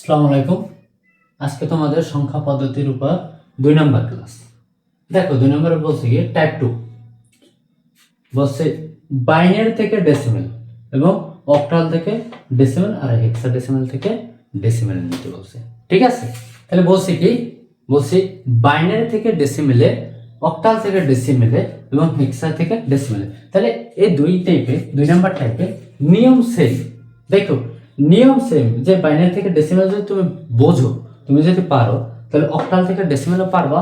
আসসালামু আলাইকুম। আজকে তোমাদের সংখ্যা পদ্ধতির উপর 2 নম্বর ক্লাস। দেখো 2 নম্বরে বলছে কি টাইপ 2 বলছে বাইনারি থেকে ডেসিমেল এবং অক্টাল থেকে ডেসিমেল আর হেক্সাডেসিমেল থেকে ডেসিমেল নিতে বলছে। ঠিক আছে, তাহলে বলছে কি বলছে বাইনারি থেকে ডেসিমেলে, অক্টাল থেকে ডেসিমেলে এবং হেক্সা থেকে ডেসিমেলে। তাহলে এই দুই নাম্বার টাইপে নিয়ম সেম। দেখো নিয়ম সেম, যে বাইনারি থেকে ডেসিমেল যদি তুমি বোঝো, তুমি যদি পারো, তাহলে অক্টাল থেকে ডেসিমেলও পারবা,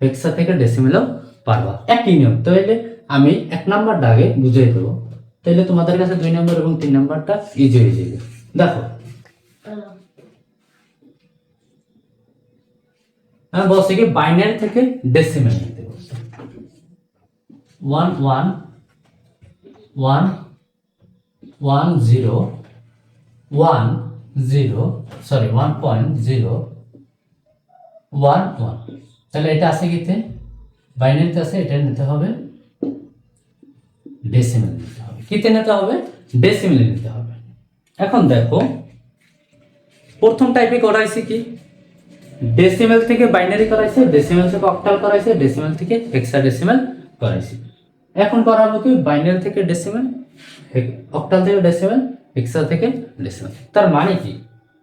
হেক্সা থেকে ডেসিমেলও পারবা, একই নিয়ম। তাহলে আমি 1 নাম্বারটা আগে বুঝিয়ে দেবো, তাহলে তোমাদের কাছে 2 নম্বর এবং 3 নাম্বারটা ইজি হয়ে যাবে। দেখো আমি বলছি কি বাইনারি থেকে ডেসিমেল নিতে বলছি। 1 1 1 1 0 1 0 সরি 1.0 1 1। তাহলে এটা আছে কিতে বাইনারিতে আছে, এটা নিতে হবে ডেসিমেল নিতে হবে। কিতে নিতে হবে? ডেসিমেল নিতে হবে। এখন দেখো প্রথম টাইপে করাইছি কি ডেসিমেল থেকে বাইনারি করাইছে, ডেসিমেল থেকে অক্টাল করাইছে, ডেসিমেল থেকে হেক্সাডেসিমেল করাইছি। এখন করাবো কি বাইনারি থেকে ডেসিমেল, অক্টাল থেকে ডেসিমেল, হেক্সা থেকে ডেসিমেল। তার মানে কি?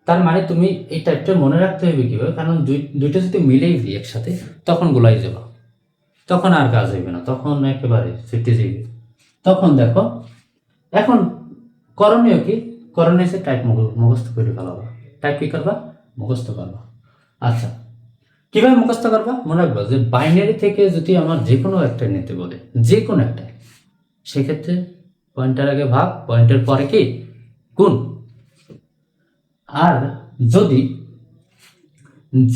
তার মানে তুমি এই টাইপটা মনে রাখতে হবে কিভাবে, কারণ দুইটা যদি মিলেই দিই একসাথে তখন গোলাই যাবে, তখন আর কাজ হইবে না, তখন একেবারে ফিরতে যাইবে। তখন দেখো এখন করণীয় কি? করণীয় হচ্ছে টাইপ মুখস্থ করে ফেলাবা। টাইপ কি করবা? মুখস্থ করবা। আচ্ছা, কিভাবে মুখস্থ করবা? মনে রাখবা যে বাইনারি থেকে যদি আমার যে কোনো একটা নিতে বলে, যে কোনো একটা, সেক্ষেত্রে পয়েন্টের আগে ভাগ, পয়েন্টের পরে কি গুণ। আর যদি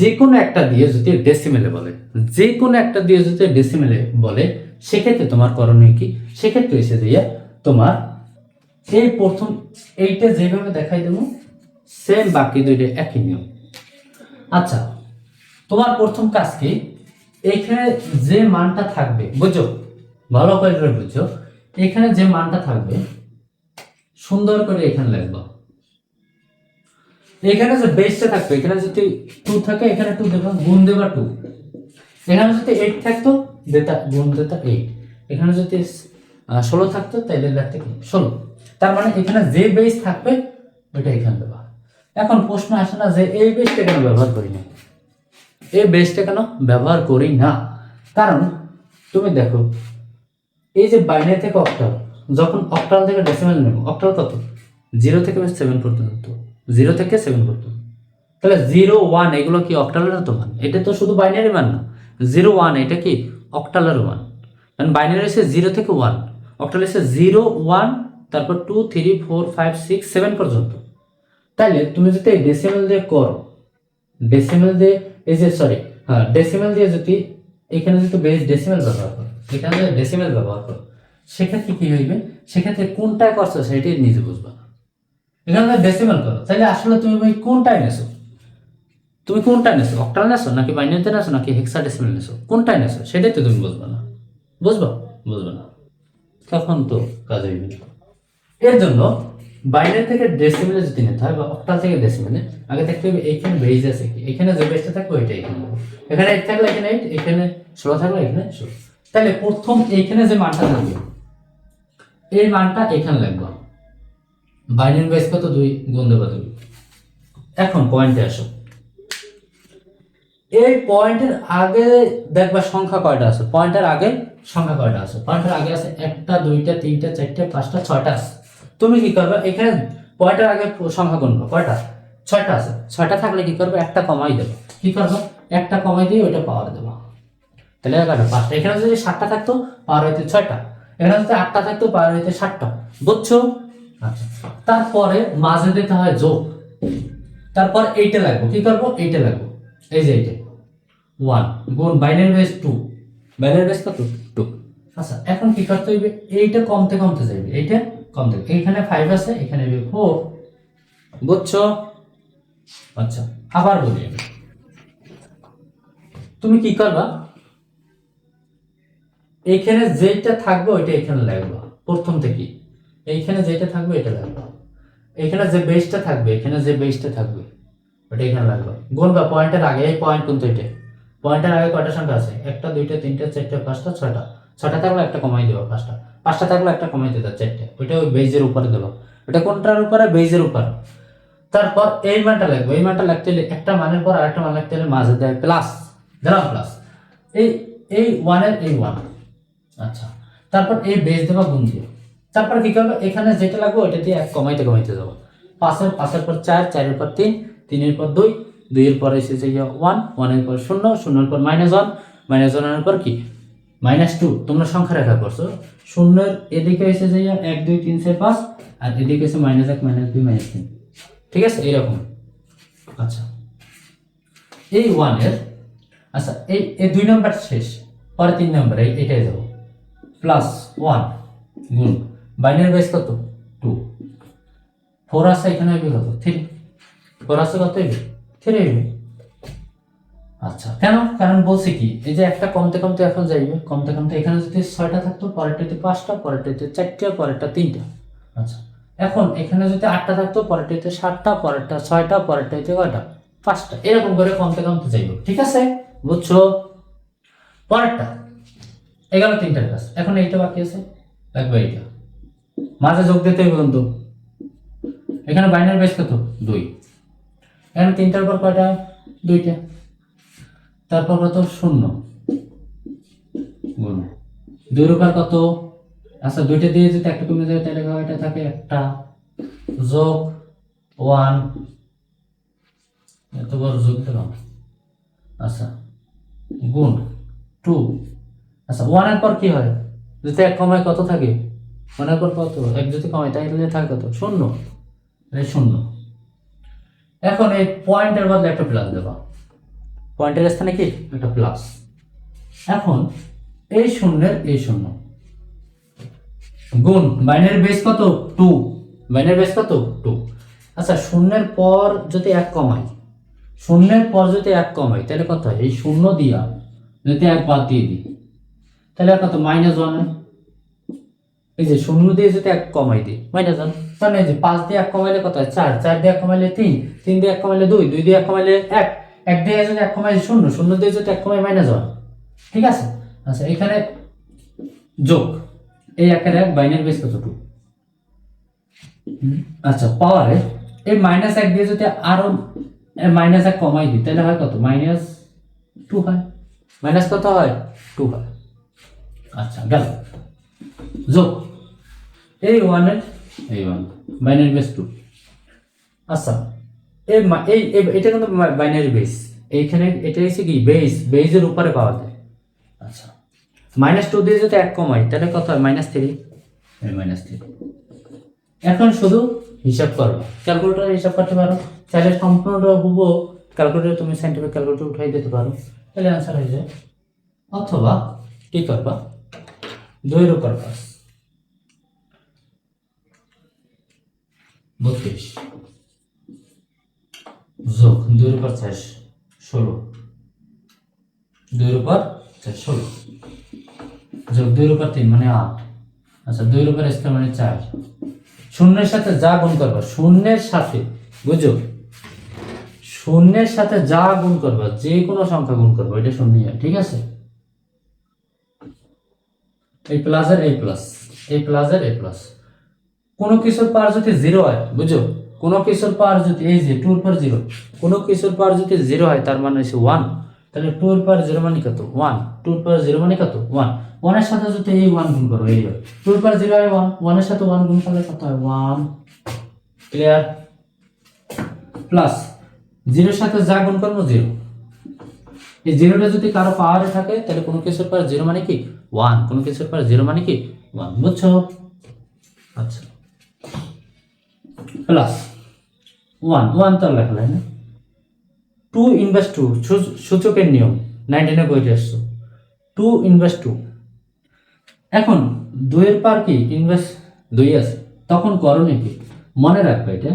যে কোনো একটা দিয়ে যদি ডেসিমেলে বলে, যে কোনো একটা দিয়ে যদি ডেসিমেলে বলে, সেক্ষেত্রে তোমার করণীয় কি? সেক্ষেত্রে এসে দিয়ে তোমার এই প্রথম এইটা যেভাবে দেখাই দেবো সেম বাকি দুইটা একই নিয়ম। আচ্ছা, তোমার প্রথম কাজ কি? এখানে যে মানটা থাকবে, বুঝো ভালো করে বুঝো, এখানে যে মানটা থাকবে সুন্দর করে এখানে লিখবা। এখানে যে বেসটা থাকবে, এখানে যদি 2 থাকে, এখানে 2 দেবা, গুণ দেবা 2। এখানে যদি 8 থাকতো দেতা গুণ দেতা 8। এখানে যদি 16 থাকতো তাহলে লিখতে কি 16। তার মানে এখানে যে বেস থাকবে ওইটা এখানে দেবা। এখন প্রশ্ন আসে না যে এই বেসটা কেন ব্যবহার করি না? এই বেসটা কেন ব্যবহার করি না? কারণ তুমি দেখো এই যে বাইনারি থেকে অক্টাল, যখন অক্টাল থেকে ডেসিমেল নেব, অক্টাল কত? 0 থেকে 7 পর্যন্ত, 0 থেকে 7 পর্যন্ত। তাহলে 0 1 এগুলো কি অক্টালের তো মান? এটা তো শুধু বাইনারি মান না। 0 1 এটা কি অক্টালের মান? কারণ বাইনারি এসে 0 থেকে 1, অক্টাল এসে 0 1, তারপর 2 3 4 5 6 7 পর্যন্ত। তাইলে তুমি যদি ডেসিমেল দিয়ে করো, ডেসিমেল দিয়ে এই যে সরি হ্যাঁ ডেসিমেল দিয়ে যদি এখানে যদি বেস ডেসিমেল ব্যবহার করো, এখানে যদি ডেসিমেল ব্যবহার করো, সেক্ষেত্রে কি হইবে? সেক্ষেত্রে কোনটায় করছো সেটাই নিজে বুঝবা না। এখানে ডেসিমেল করো, তাহলে আসলে তুমি ওই কোনটায় নেছো? তুমি কোনটায় নেছো? অক্টাল নেছো নাকি বাইনারিতে নেছো নাকি হেক্সাডেসিমেল নেছো? কোনটায় নেছো সেটাই তো তুমি বুঝবা না। বুঝবা? বুঝবে না, তখন তো কাজ হইবে না। এর জন্য বাইনারি থেকে ডেসিমেলে যদি নিতে হয় বা অক্টাল থেকে ডেসিমেলে, আগে দেখতে হবে এইখানে বেস আছে কি, এখানে যে বেসটা থাকবে ওইটা এখানে দেবো। এখানে 8 থাকলে এখানে 8, এখানে 16 থাকলে এখানে 16। তাহলে প্রথম এইখানে যে মানটা থাকবে এই মানটা এখানে লিখবা। বাইনারি বেস কত? 2 গুণ দেবা 2। এখন পয়েন্টে আসো। এই পয়েন্টের আগে দেখবা সংখ্যা কয়টা আছে? পয়েন্টের আগে সংখ্যা কয়টা আছে? পয়েন্টের আগে আছে 1টা 2টা 3টা 4টা 5টা 6টা আছে। তুমি কি করবে? এখানে পয়েন্টের আগে সংখ্যা গুনবা, কয়টা? 6টা আছে। 6টা থাকলে কি করবে? একটা কমাই দেবে। কি করবে? একটা কমাই দিয়ে ওইটা পাওয়ার দেবা। তাহলে কয়টা? 5টা। এখানে যদি 7টা থাকতো পাওয়ার হইতে 6টা, এখানে যদি 8টা থাকতো পাওয়ার হইতে 7টা। বুঝছো? আচ্ছা, তারপরে মাঝে দিতে হয় যোগ। তারপর এইটা লাগবে, কি করবো? এইটা লাগবে, এই যে এইটা 1 গুণ বাইনারি বেস 2। বাইনারি বেস কত? 2। আচ্ছা, এখন কি করতে হইবে? এইটা কমতে কমতে যাবে, এইটা কমতে, এখানে 5 আছে, এখানে 4। বুঝছো? আচ্ছা, আবার বলি আমি, তুমি কি করবা? এইখানে যেটা থাকবে ওইটা এখানে লাগবে প্রথম থেকে। এইখানে যেটা থাকবে এটা লাগবে। এখানে যে বেসটা থাকবে, এখানে যে বেসটা থাকবে ওটা এখানে লাগবে। গুনবা পয়েন্টের আগে, এই পয়েন্ট কিন্তু এটা পয়েন্টের আগে কয়টা সংখ্যা আছে? 1 2 3 4 5 6টা। 6টা থাকলে একটা কমাই দেবো, 5টা থাকলে একটা কমাই দিতে 4টে। ওইটা ওই বেজের উপরে দেবো। ওটা কোনটার উপরে? বেজের উপর। তারপর এই মানটা লাগবে। এই মানটা লাগতে হলে একটা মানের পর আরেকটা মান লাগতে হলে মাঝে দেয় প্লাস, দিলাম প্লাস। এই এই 1 এর এই 1, আচ্ছা। তারপর এই বেজ দেবা গুণ দিয়ে। তারপর কি করবে? এখানে যেটা লাগবে ওইটা দিয়ে 1 কমাইতে যাবো। 5 এর পর 4, 4 এর পর 3, 3 এর পর 2, 2 এর পর এসেছে 1, 1 এর পর 0, 0 এর পর -1, -1 এর পর কি? -2। তোমরা সংখ্যা রেখা করছো। 0 এর এদিকে এসেছে 1 2 3 4 5, আর এদিকে এসে -1 -2 -3। ঠিক আছে, এইরকম। আচ্ছা, এই 1 এর, আচ্ছা এই 2 নাম্বার শেষ, পরে 3 নাম্বার এটাই যাবো। +1 গুণ বাইনারি বেস কত? 2। 4 আছে এখানে, হবে কত? 3। 4 আছে কত? 3 হবে। আচ্ছা, কেন? কারণ বলছি কি, এই যে একটা কমতে কমতে এখন যাইবে, কমতে কমতে এখানে যদি 6টা থাকতো, পরেরটাতে 5টা, পরেরটাতে 4টা, পরেরটা 3টা। আচ্ছা, এখন এখানে যদি 8টা থাকতো, পরেরটাতে 7টা, পরেরটা 6টা, পরেরটাতে কয়টা? 5টা। এরকম করে কমতে কমতে যাইবে। ঠিক আছে, বুঝছো? পরেরটা এগেল 3টার কাজ। এখন এইটা বাকি আছে, লাগবে এইটা মাঝে যোগ দিতে হবে কিন্তু। এখানে বাইনারি বেস কত? 2। এখানে 3টার পর কয়টা? 2টা। তারপর কত? 0 গুণ 2 এর উপর কত? আচ্ছা, 2টা দিয়ে যদি একটা কমে যায় তাহলে এটা থাকে 1টা, যোগ 1, এত বড় যোগ দিলাম। আচ্ছা, গুণ 2। আচ্ছা, 1 এর পর কি হয়? যদি 1 কমায় কত থাকে? 1 এর পর কত? 1 যদি কমায় তাহলে থাকে কত? 0। এই 0। এখন এই পয়েন্টের বদলে একটা প্লাস দেবা। পয়েন্টের স্থানে কি? একটা প্লাস। এখন এই 0 এর এই 0 গুণ বাইনারি বেস কত? 2। বাইনারি বেস কত? 2। আচ্ছা, 0 এর পর যদি 1 কমাই, 0 এর পর যদি 1 কমাই তাহলে কত হয়? এই 0 দিয়া যদি 1 বাদ দিয়ে দিই তাহলে কত? -1। এই যে 0 দিয়ে যদি 1 কমাই দিই -1, তাহলে এই যে 5 দিয়ে 1 কমাইলে কত হয়? 4, 4 দিয়ে 1 কমাইলে 3, 3 দিয়ে 1 কমাইলে 2, 2 দিয়ে 1 কমাইলে 1, 1 দিয়ে যদি 1 কমাইলে 0, 0 দিয়ে যদি 1 কমাই -1। ঠিক আছে। আচ্ছা, এখানে যোগ এই 1 এর 1, বাইনারি বেস কত? 2। আচ্ছা, পাওয়ারে এই -1 দিয়ে যদি আরো -1 কমাই দিই তাহলে হয় কত? -2 হয়। মাইনাস কত হয়? 2 হয়। আচ্ছা, গেল। যোগ এই 1 এর এই 1, বাইনারি বেস 2। আচ্ছা, এটা কিন্তু বাইনারি বেস। এইখানে এটা হচ্ছে কি? বেসের উপরে পাওয়া যায়। আচ্ছা, -2 দিয়ে যদি 1 কমাই তাহলে কত হয়? -3। এই -3। এখন শুধু হিসাব করো, ক্যালকুলেটরে হিসাব করতে পারো, চাইলে সম্পূর্ণ হুবহু ক্যালকুলেটরে তুমি সাইন্টিফিক ক্যালকুলেটর উঠাই দিতে পারো, তাহলে অ্যান্সার হয়ে যায়। অথবা কি করবা? 2 এর উপর 5, 32 যোগ 2 এর উপর 4, 16, 2 এর উপর 4, 16 যোগ 2 এর উপর 3 মানে 8। আচ্ছা, 2 এর উপর স্কয়ার মানে 4। শূন্যের সাথে যা গুণ করবা, শূন্যের সাথে, বুঝো, শূন্যের সাথে যা গুণ করবা, যে কোনো সংখ্যা গুণ করবা, এটা শূন্য হয়। ঠিক আছে, এই প্লাসের এই প্লাস, এই প্লাসের এই প্লাস। কোনো কিছুর পাওয়ার যদি 0 হয়, বুঝো, কোনো কিছুর পাওয়ার যদি এই যে 2 এর পাওয়ার 0, কোনো কিছুর পাওয়ার যদি 0 হয় তার মানে হচ্ছে 1। তাহলে 2 এর পাওয়ার 0 মানে কত? 1। 2 এর পাওয়ার 0 মানে কত? 1। 1 এর সাথে যদি এই 1 গুণ করো, এই হয় 2 এর পাওয়ার 0 হয় 1, 1 এর সাথে 1 গুণ করলে কত হয়? 1। ক্লিয়ার? প্লাস 0 এর সাথে যা গুণ করবো 0। এই 0টা যদি কারো পাওয়ারে থাকে তাহলে কোনো কিছুর পাওয়ার 0 মানে কি? 1। কোনো কিছুর পাওয়ার 0 মানে কি? 1। বুঝছো? আচ্ছা, প্লাস 1, 1 তো লেখা হয় না। 2 ইনভার্স 2 সূচকের নিয়ম 19 এ বইতে আসছো। 2 ইনভার্স 2। এখন 2 এর পাওয়ার কি? ইনভার্স 2 আছে, তখন করণীয় কি? মনে রাখবে এটা,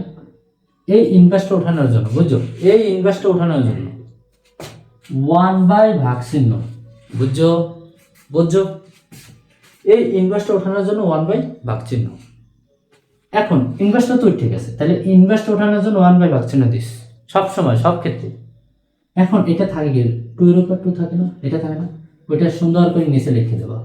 এই ইনভার্সটা ওঠানোর জন্য, বুঝছো, এই ইনভার্সটা ওঠানোর জন্য 1 ভাগ চিহ্ন, বুঝছো, বুঝছো, এই ইনভার্সটা ওঠানোর জন্য 1 ভাগ চিহ্ন। এখন ইনভার্সটা তো ঠিক আছে, তাহলে ইনভার্সটা ওঠানোর জন্য 1 ভাগ চিহ্ন দিস, সব সময় সব ক্ষেত্রে। এখন এটা থাকে কি, 2 এর উপর 2 থাকে না, এটা থাকে না, ওইটা সুন্দর করে নিচে লিখে দেবো,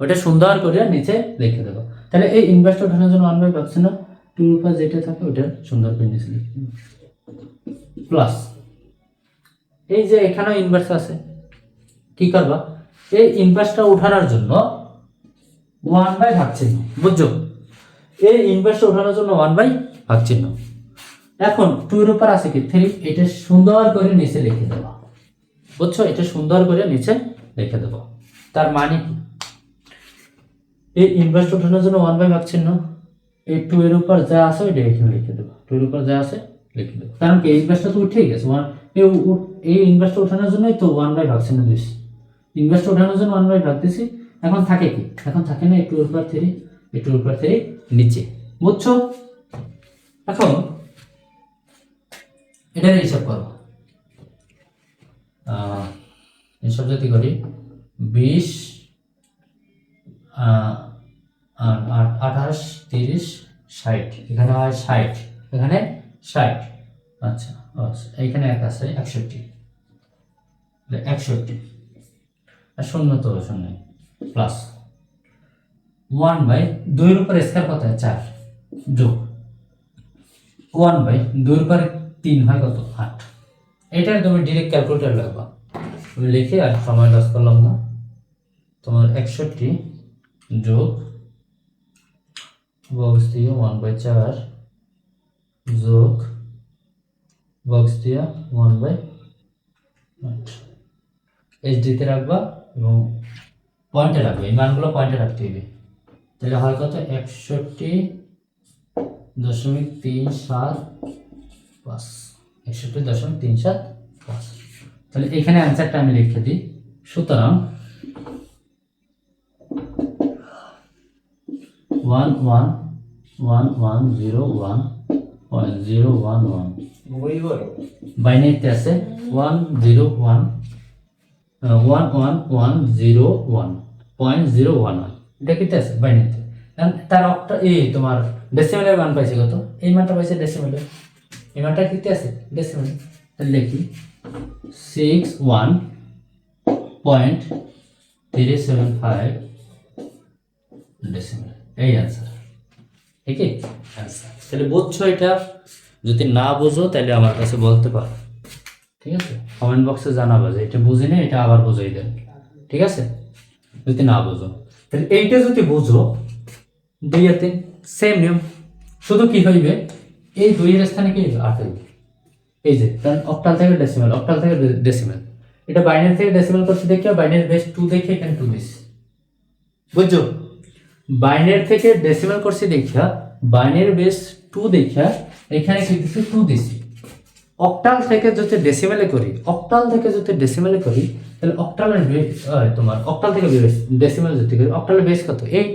ওটা সুন্দর করে নিচে লিখে দেবো। তাহলে এই ইনভার্সটা ওঠানোর জন্য 1 বাই ভাগছে না, 2 এর উপর যেটা থাকে ওটা সুন্দর করে নিচে লিখে দেবো, প্লাস এই যে এখানেও ইনভার্স আছে, কি করবা, এই ইনভার্সটা উঠানোর জন্য 1 বাই ভাগ চিহ্ন, বুঝছো, এই ইনভার্সটা উঠানোর জন্য 1 বাই ভাগ চিহ্ন। এখন 2 এর উপর আছে কি 3, এটা সুন্দর করে নিচে লিখে দেবো, বুঝছো, এটা সুন্দর করে নিচে লিখে দেবো। তার মানে কি, এই ইনভার্সটা উঠানোর জন্য 1 বাই ভাগ চিহ্ন, এই 2 এর উপর যা আছে ওইটা এখানে লিখে দেবো, 2 এর উপর যা আছে লিখে দেবো। কারণ কি, ইনভার্সটা তো উঠেই গেছে, এই ইনভার্সটা উঠানোর জন্যই তো 1 বাই ভাগ চিহ্ন দিয়েছি, ইনভার্সটা উঠানোর জন্য 1 বাই ভাগ দিয়েছি। এখন থাকে কি, এখন থাকে না এই 2 এর উপর 3, এই 2 এর উপর 3 নিচে, বুঝছো। এখন এটার হিসাব করো, হিসাব যদি করি 20 28 30 60, এখানে হয় 60, এখানে 60, আচ্ছা এইখানে এক আছে 61, 61 আর শূন্য তো শূন্য, প্লাস 1 বাই 2 এর উপর স্কয়ার কত হয় 4, যোগ 1 বাই 2 এর উপর 3 হয় কত 8। এটা তুমি ডিরেক্ট ক্যালকুলেটর লাগবা, আমি লিখে আর সময় লস করলাম না, তোমার 61 যোগ বক্স দিয়ে 1 বাই 4 যোগ বক্স দিয়ে 1 বাই 8, এইচডিতে রাখবা এবং পয়েন্টে রাখবে, এই মানগুলো পয়েন্টে রাখতে হবে। তাহলে হয় কত 61.375, 61.375। তাহলে এখানে অ্যান্সারটা আমি লিখে দিই। সুতরাং 11101.011 বাইনারিতে আছে 101.011, এটা কিতে আছে বাইনারিতে। তার অক্টা এই তোমার ডেসিমেলের মান পাইছে কত, এই মানটা পাইছে ডেসিমেলে, এই মানটা কিতে আছে ডেসিমেলে। তাহলে লিখি 61.375 ডেসিমেল, এই অ্যান্সার, ঠিক আছে অ্যান্সার। তাহলে বুঝছো, এটা যদি না বুঝো তাহলে আমার কাছে বলতে পারো, ঠিক আছে, কমেন্ট বক্সে জানাবা যে এটা বুঝি না, এটা আবার বুঝাই দেন, ঠিক আছে, যদি না বুঝো। তাহলে এইটা যদি বুঝো 2 আর 3 সেম নিয়ম, শুধু কি হইবে, এই 2 এর স্থানে কি 8 হইবে, এই যে কারণ অক্টাল থেকে ডেসিমেল, অক্টাল থেকে ডেসিমেল, এটা বাইনারি থেকে ডেসিমেল করতে দেখে বাইনারি বেস 2 দেখে এখানে 2 দিছি, বুঝছো, বাইনারি থেকে ডেসিমেল করছি দেখা বাইনারি বেস 2 দেখা এখানে কি দিছি 2 দিছি। অক্টাল থেকে যদি ডেসিমেলে করি, অক্টাল থেকে যদি ডেসিমেলে করি তাহলে অক্টালের বেস তোমার অক্টাল থেকে ডেসিমেল যদি করি অক্টালের বেস কত 8,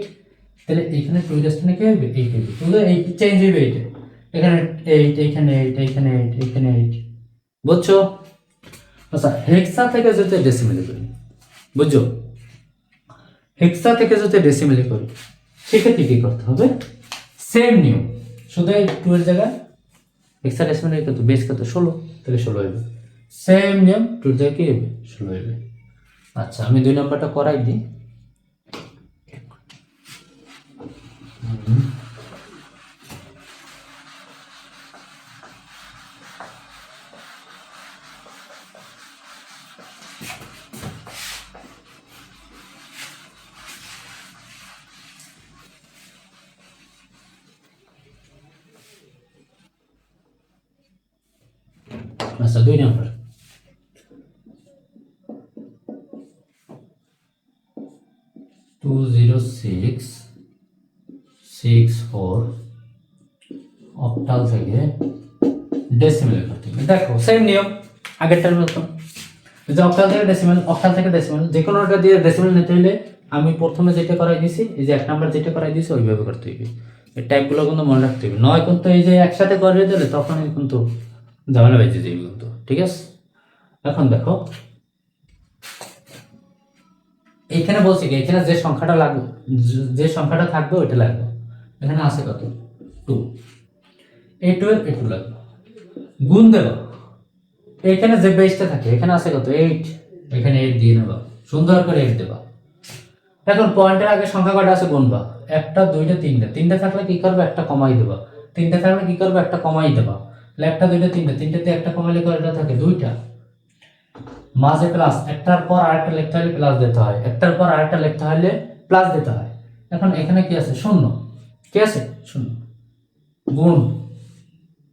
তাহলে এখানে 2 এর স্থানে কি হবে 8 হবে, তাহলে 8 চেঞ্জ হবে, এইটা এখানে 8, এখানে 8, এখানে 8, এখানে 8, বুঝছো। আচ্ছা হেক্সা থেকে যদি ডেসিমেলে করি, বুঝছো, হেক্সা থেকে যদি ডেসিমেলে করি সেক্ষেত্রে কি করতে হবে, সেম নিয়ম, শুধু এই 2 এর জায়গায় হেক্সা ডেসিমেলে কত বেস কত 16, তাহলে 16 হবে, সেম নিয়ম 2 এর জায়গায় কি হবে 16 হবে। আচ্ছা আমি 2 নাম্বারটা করাই দিই। আচ্ছা 2 নাম্বার 20664 অক্টাল থেকে ডেসিমেল করতে হবে, দেখো সেম নিয়ম আগেরটার মতো, যে অক্টাল থেকে ডেসিমেল, অক্টাল থেকে ডেসিমেল যে কোনোটা দিয়ে ডেসিমেল নিতে হলে আমি প্রথমে যেটা করাই দিয়েছি, এই যে 1 নাম্বার যেটা করাই দিয়েছি ওইভাবে করতে হবে, এই টাইপগুলো কিন্তু মনে রাখতে হবে, নয় কিন্তু এই যে একসাথে করে দিলে তখনই কিন্তু ঝামেলা বেঁচে যাবে কিন্তু, ঠিক আছে। এখন দেখো এখানে বলছি কি, এখানে যে সংখ্যাটা লাগবে, যে সংখ্যাটা থাকবে ওইটা লাগবে, এখানে আছে কত 2, এই 2 এর 2 লাগবে, গুণ দেব এখানে যে বেসটা থাকে এখানে আছে কত 8, এখানে 8 দিয়ে নেবা, সুন্দর করে 8 দেবা। এখন পয়েন্টের আগে সংখ্যা কয়টা আছে গুনবা, একটা দুইটা তিনটা, তিনটা থাকলে কি করবে একটা কমাই দেবা, তিনটা থাকলে কি করবে একটা কমাই দেবা, তাহলে একটা দুইটা তিনটা, তিনটাতে একটা কমাইলে কয়টা থাকে দুইটা, মাঝে প্লাস, একটার পর আরেকটা লিখতে হলে প্লাস দিতে হয়, একটার পর আরেকটা লিখতে হলে প্লাস দিতে হয়। এখন এখানে কি আছে শূন্য, কি আছে শূন্য, গুণ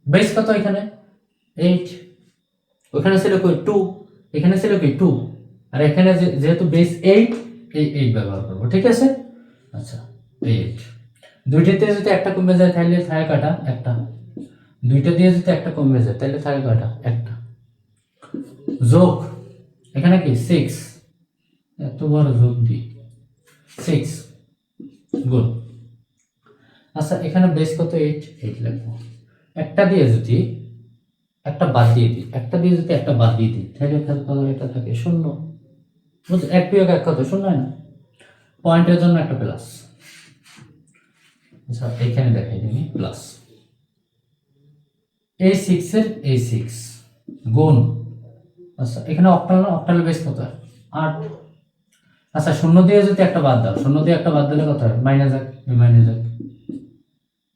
বেস কত এখানে 8, ওখানে ছিল কই 2, এখানে ছিল কি 2, আর এখানে যেহেতু বেস 8 এই 8 ব্যবহার করব, ঠিক আছে। আচ্ছা 8, দুইটাতে যদি একটা কমে যায় তাহলে থাকে কয়টা একটা, দুইটা দিয়ে যদি একটা কমে যায় তাহলে থাকে কয়টা একটা, যোগ এখানে কি 6, এত বড় যোগ দি 6 গুণ, আচ্ছা এখানে বেস কত 8, 8 লিখবো, একটা দিয়ে যদি একটা বাদ দিয়ে দিই, একটা দিয়ে যদি একটা বাদ দিয়ে দিই তাহলে এটা থাকে শূন্য, বুঝছো 1 বিয়োগ 1 কত শূন্য হয় না, পয়েন্টের জন্য একটা প্লাস, আচ্ছা এখানে দেখাই দিই প্লাস, এই 6 এর এই 6 গুণ, আচ্ছা এখানে অক্টাল না, অক্টাল বেস কত 8, আচ্ছা শূন্য দিয়ে যদি একটা বাদ দাও, শূন্য দিয়ে একটা বাদ দিলে কত হয় মাইনাস 1, মাইনাস 1,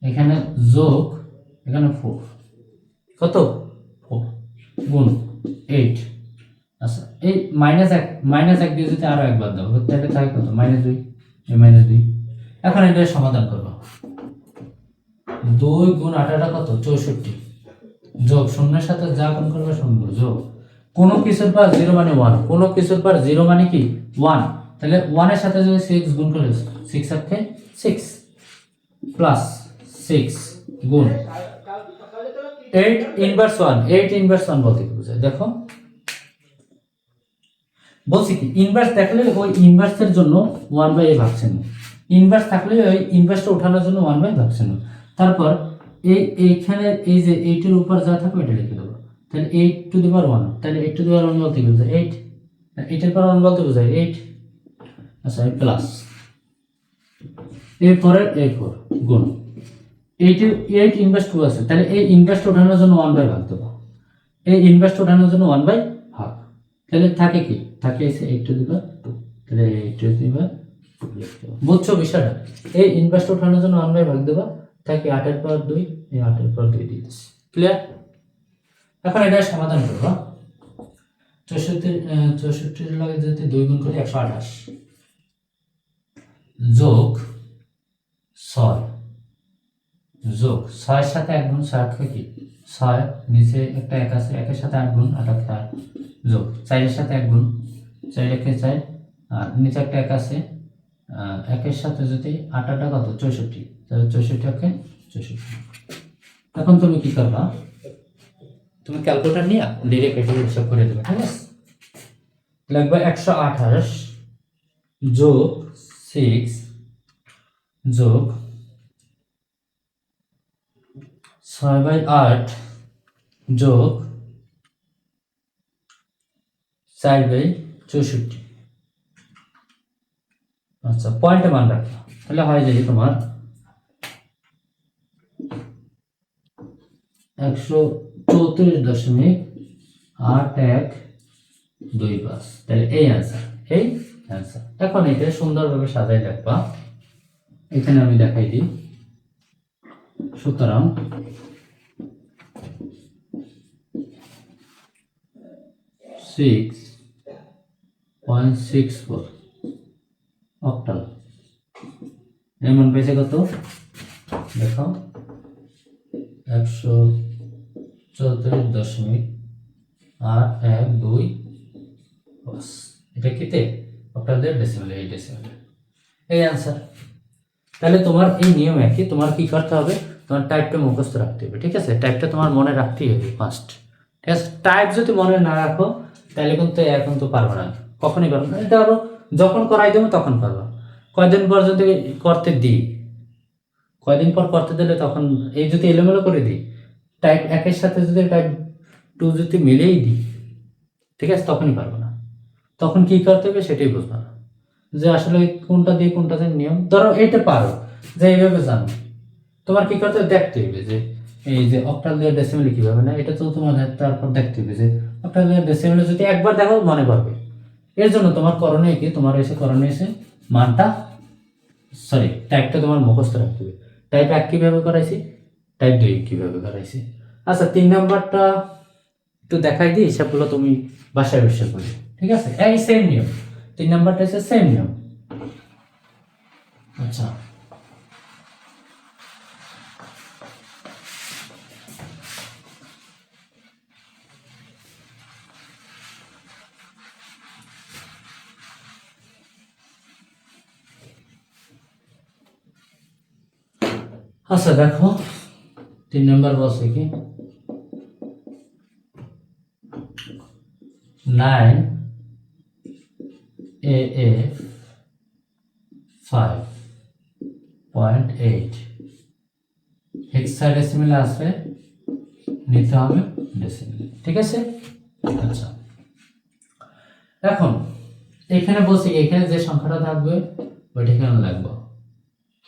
এখানে যোগ এখানে 4, কত 4 গুণ 8, আচ্ছা এই মাইনাস 1 দিয়ে যদি আরো এক বাদ দাও তাহলে থাকে কত মাইনাস 2, মাইনাস 2। এখন এটা সমাধান করবো, 2 গুণ 8 কত 64, যোগ শূন্যের সাথে যা গুণ করবে শূন্য, যোগ কোনো কিছুর পর 0 মানে 1, কোনো কিছুর পর 0 মানে কি 1, তাহলে 1 এর সাথে যদি 6 গুণ করে 6 থাকে 6 প্লাস 6 গুণ 8 ইনভার্স 1, 8 ইনভার্স 1 বলতে কি বোঝায় দেখো, বলছি কি ইনভার্স দেখলে ওই ইনভার্সের জন্য 1/a ভাগছেন, ইনভার্স থাকলে ওই ইনভার্সটা ওঠানোর জন্য 1/a ভাগছেন, তারপর এইখানে এই যে 8 এর উপর যা থাকবে এটা লিখে দেবো, তাহলে 8 টু দি পাওয়ার 1, তাহলে 8 টু দি পাওয়ার 1 বলতে কি বোঝায় 8, 8 এর পাওয়ার 1 বলতে বোঝায় 8, আচ্ছা প্লাস এরপরে এই 4 গুণ 8 ইনভার্স 2 আছে, তাহলে এই ইনভার্সটা ওঠানোর জন্য 1/ভাগ দেবো, এই ইনভার্সটা ওঠানোর জন্য 1/ভাগ, তাহলে থাকে কি থাকে এসে 8 টু দি পাওয়ার 2, তাহলে 8 টু দি পাওয়ার 2 বুঝছো বিষয়টা, এই ইনভার্সটা ওঠানোর জন্য 1/ভাগ দেবো, থাকে 8 এর পাওয়ার 2, এই 8 এর পাওয়ার 2 দিয়ে দিচ্ছি, ক্লিয়ার। এখন এটা সমাধান করব, 64 লাগে যদি 2 গুণ করি 128, যোগ 6, যোগ 6 এর সাথে 1 গুণ 6 কি 6, নিচে একটা 1 আছে, 1 এর সাথে 8 গুণ 8 4, যোগ 4 এর সাথে 1 গুণ 4 একে 4, আর নিচে একটা 1 আছে, 1 এর সাথে যদি 8 কত 64, তাহলে 64 কে 64। এখন তুমি কি করবা, তুমি ক্যালকুলেটর নিয়ে ডাইরেক্ট এটা হিসাব করে দেবে, ঠিক আছে। লাগবে 128 যোগ 6 যোগ 6/8 যোগ 4/64, আচ্ছা পয়েন্টে মান রাখো, তাহলে হয় যে তোমার 134.8125, তাহলে এই অ্যান্সার, এই অ্যান্সার। এখন এটা সুন্দরভাবে সাজাই রাখবা, এখানে আমি দেখাই দিই, সুতরাং (6.64) অক্টাল, এমন পেয়েছে কত দেখো 134.812, এটা কিতে অক্টালদের ডেসিমেল, এই ডেসিমেল, এই অ্যান্সার। তাহলে তোমার এই নিয়ম একই, তোমার কি করতে হবে, তোমার টাইপটা মুখস্থ রাখতে হবে, ঠিক আছে, টাইপটা তোমার মনে রাখতেই হবে ফার্স্ট, ঠিক আছে। টাইপ যদি মনে না রাখো তাহলে কিন্তু এখন তো পারবে না, কখনই পারবে না, এটা আরো যখন করাই দেবো তখন পারবা, কয়দিন পর যদি করতে দিই, কয়দিন পর করতে দিলে তখন এই যদি এলোমেলো করে দিই, টাইপ 1 এর সাথে যদি টাইপ 2 যদি মিলেই দিই, ঠিক আছে, তখনই পারবো না, তখন কি করতে হবে সেটাই বুঝবো না, যে আসলে কোনটা দিয়ে কোনটা যে নিয়ম, ধরো এইটা পারো যে এইভাবে জানো, তোমার কি করতে হবে দেখতে হবে যে এই যে অক্টাল দিয়ে ডেসিমেল কিভাবে না, এটা তো তোমার তারপর দেখতে হবে যে আপনাকে ডেসিমেলে যদি একবার দেখো মনে পারবে। এর জন্য তোমার করণীয় কি, তোমার করণীয় এসে মানটা টাইপটা তোমার মুখস্থ রাখতে হবে। টাইপ 1 কিভাবে করাইছি, টাইপ 2 কিভাবে করাইছি। আচ্ছা 3 নাম্বারটা একটু দেখাই দিই, হিসাবগুলো তুমি বাসায় বসে করবে, ঠিক আছে? এই সেম নিয়ম, 3 নাম্বারটা হচ্ছে সেম নিয়ম। আচ্ছা আচ্ছা দেখো 3 নাম্বার বলছে কি 9AF 5.8 হেক্সাডেসিমেলে আসবে, নিতে হবে ডেসিমেলে, ঠিক আছে? আচ্ছা এখন এখানে বলছি এখানে যে সংখ্যাটা থাকবে ওইটা এখানে লাগবে,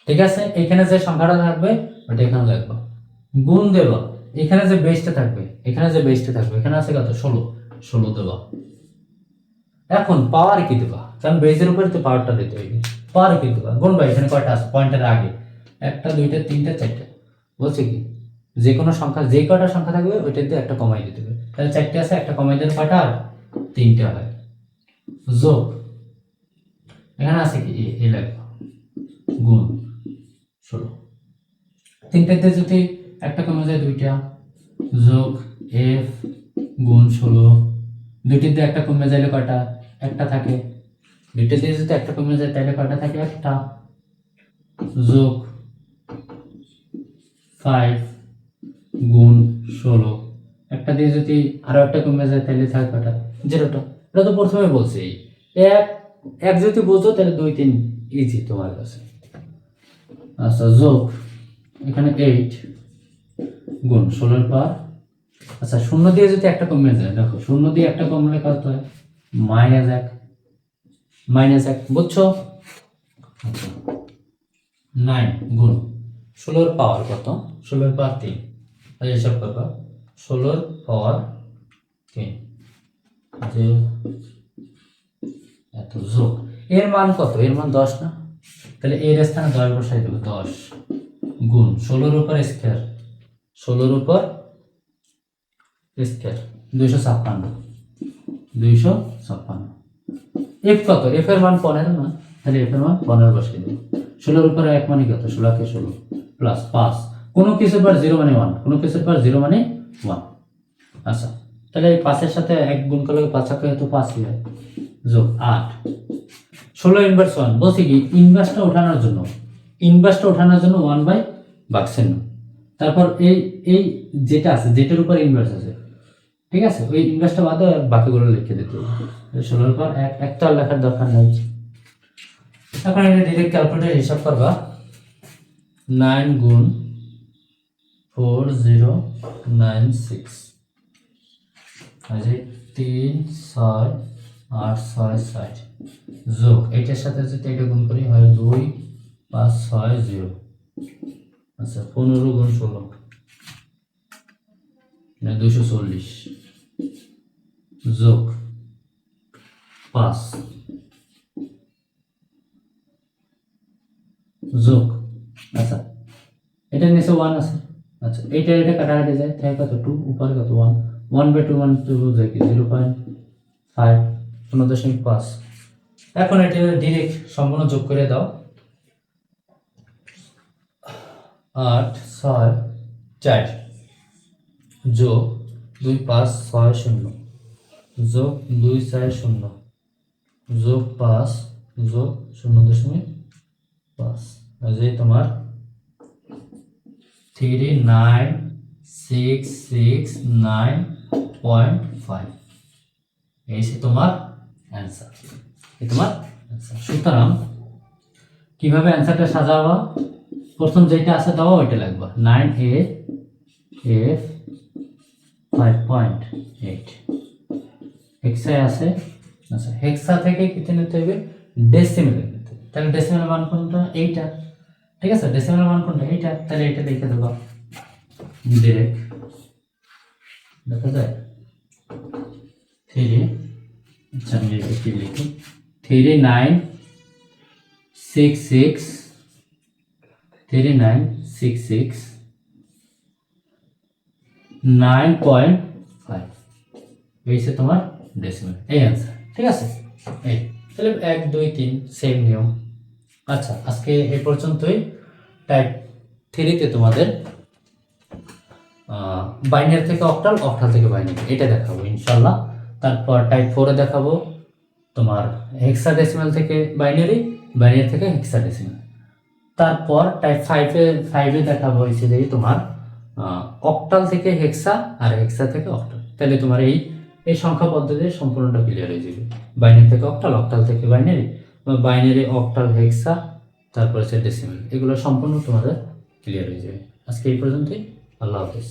ঠিক আছে? এখানে যে সংখ্যাটা থাকবে ওইটা এখানে লাগবে। গুণ দেব, এখানে যে বেসটা থাকবে, এখানে যে বেসটা থাকবে, এখানে আছে কত 16 দেবা। এখন পাওয়ার কি দেবা, কারণ বেসের উপরে তো পাওয়ারটা দিতে হবে। পাওয়ার কি দেবা, গুণ ভাই এখানে কয়টা আছে পয়েন্টের আগে, 1টা 2টা 3টা 4টা, বলছে কি যে কোনো সংখ্যা যে কয়টা সংখ্যা থাকবে ওইটার দিয়ে একটা কমাই দিতে হবে। তাহলে 4টে আছে, একটা কমাই দিলে কয়টা আর 3টে হয়। যোগ এখানে আছে কি এ লাগবে, গুণ 16, 3টাতে যদি একটা কমে যায় 2টা, যোগ এফ গুণ 16, 2টিতে একটা কমে যাইলে কয়টা, একটা থাকে, 2টিতে যদি একটা কমে যায় তাহলে কয়টা থাকে, একটা, যোগ 5 গুণ 16, একটা দিয়ে যদি আরো একটা কমে যায় তাহলে থাকে কয়টা, 0টা। এটা তো প্রথমে বলছি, এক এক যদি বুঝো তাহলে 2 3 ইজি তোমার কাছে। আচ্ছা যোগ এখানে 8 গুণ 16 পাওয়ার, আচ্ছা 0 দিয়ে যদি একটা কমে যায়, দেখো 0 দিয়ে একটা কমলে কত হয়, -1 বুঝছো? আচ্ছা 9 গুণ 16 পাওয়ার কত, 16 পাওয়ার 3, তাহলে হিসাব করবা 16 পাওয়ার 3 যে এত, যোগ এর মান কত, এর মান 10 না, তাহলে এর স্থানে 10 বসাই দেবো, 10 গুণ 16 উপর স্কয়ার, 16 উপর স্কয়ার 256, এফ কত, এফ এর মান 15 না, তাহলে এফ এর মান 15 বসাই দেবো। 16 উপর 1 মানে কত, 16 কে 16 প্লাস 5, কোনো কিছুর পর 0 মানে 1, কোনো কিছুর পর 0 মানে 1। আচ্ছা তাহলে এই 5 এর সাথে 1 গুণ করলে 5 কে তো 5 হয়, যোগ 8, 16 ইনভার্স 1, বলছি কি ইনভার্সটা ওঠানোর জন্য 1 বাই বাক্সের, তারপর এই এই যেটা আছে যেটার উপর ইনভার্স আছে, ঠিক আছে, ওই ইনভার্সটা বাদে বাকিগুলো লিখে দিতে হবে। 16 পর একটা লেখার দরকার নেই। এখন এটা ডাইরেক্ট ক্যালকুলেটর হিসাব করবা, 9 গুণ 4096 আছে 3 6 8 6 60, যোগ এটার সাথে যদি এটা গুণ করি হয় 2 5 6 0, আচ্ছা 15 গুণ 16 না 240, যোগ 5 যোগ, আচ্ছা এটা নিচে 1 আছে, আচ্ছা এটা কাটাকাটি যায় তাই কত 2 উপরে কত 1, 1/2 1 2 যায় কি 0.5 0.5। এখন এটা ডাইরেক্ট সম্পূর্ণ যোগ করে দাও, 8 6 4 যোগ 2 5 6 0 যোগ 2 4 0 যোগ 5 যোগ 0.5, যে তোমার 39669.5, এই সে তোমার অ্যান্সার, এই তোমার অ্যান্সার। সুতরাং কিভাবে অ্যান্সারটা সাজাবা, প্রথম যেটা আছে দাও ওইটা লাগবে, 9AF 5.8 হেক্সা আছে, আচ্ছা হেক্সা থেকে কিতে নিতে হবে, ডেসিমেলে নিতে হবে, তাহলে ডেসিমেল মান কোনটা, এইটা, ঠিক আছে, ডেসিমেল মান কোনটা এইটা, তাহলে এটা লিখে দেবো ডাইরেক্ট, দেখা যায় 3 আচ্ছা আমি কি লিখি 3966 3966 9.5 এই হচ্ছে তোমার ডেসিমেল, এই অ্যান্সার। ঠিক আছে, এই তাহলে 1 2 3 সেম নিয়ম। আচ্ছা আজকে এই পর্যন্তই। টাইপ 3 তে তোমাদের বাইনারি থেকে অক্টাল, অক্টাল থেকে বাইনারি এটা দেখাবো ইনশাল্লাহ। তারপর টাইপ 4-এ দেখাবো তোমার হেক্সাডেসিমাল থেকে বাইনারি, বাইনারি থেকে হেক্সাডেসিমাল। তারপর টাইপ 5-এ দেখাবো হচ্ছে যে তোমার অক্টাল থেকে হেক্সা আর হেক্সা থেকে অক্টাল। তাহলে তোমার এই এই সংখ্যা পদ্ধতি সম্পূর্ণটা ক্লিয়ার হয়ে যাবে। বাইনারি থেকে অক্টাল, অক্টাল থেকে বাইনারি, বাইনারি অক্টাল হেক্সা, তারপর হচ্ছে ডেসিমাল, এগুলো সম্পূর্ণ তোমাদের ক্লিয়ার হয়ে যাবে। আজকে এই পর্যন্তই। আল্লাহ হাফেজ।